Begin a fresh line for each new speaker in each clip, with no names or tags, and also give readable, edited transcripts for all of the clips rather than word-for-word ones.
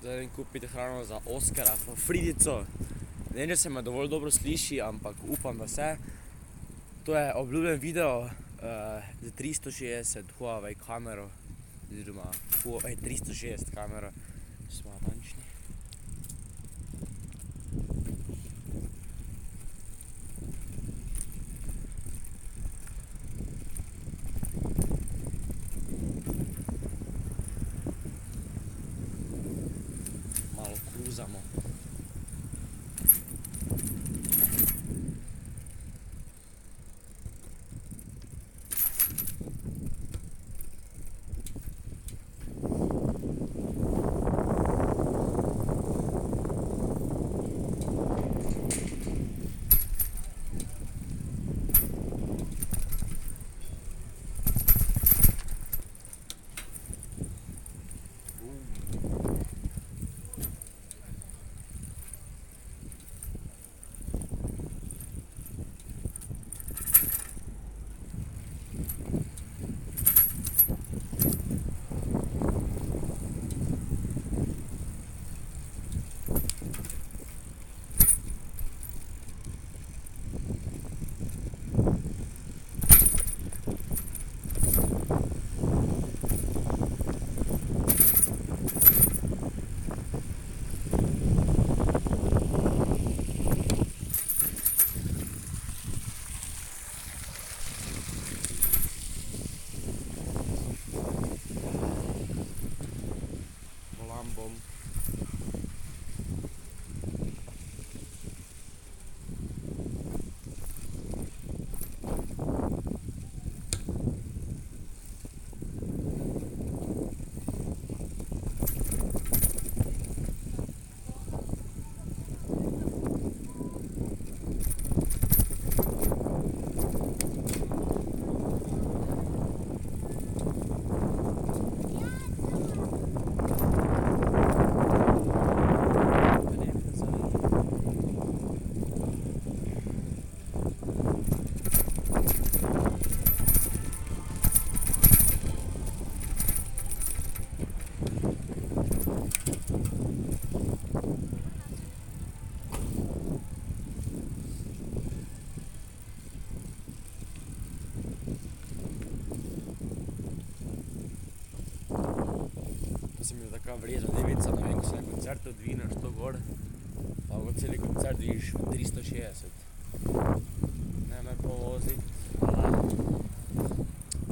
Zdaj idem kupiti hrano za Oskara pa Fridico. Ne vem, če se me dovolj dobro sliši, ampak upam, da se. To je obljubljen video z 360 Huawei kamero, oziroma Huawei 360 kamero, če smo natančni. Malo kruzamo. Bom. Se mi je taka vrezna devica, ne vem, ko se na koncertu dvigneš to gor, pa ko celi koncert vidiš 360. Ne me povozit.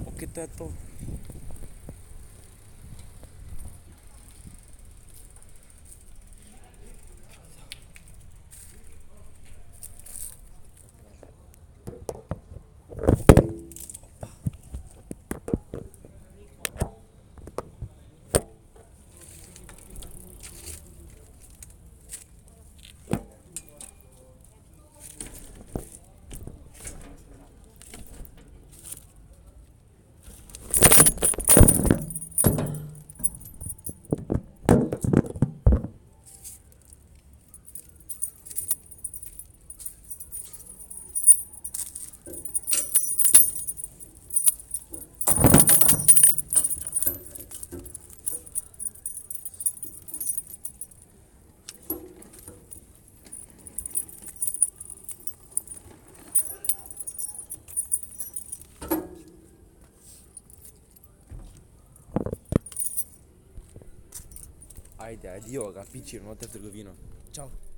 Ok, to je to. Ajde, addio, ga piči noter v trgovino. Čau.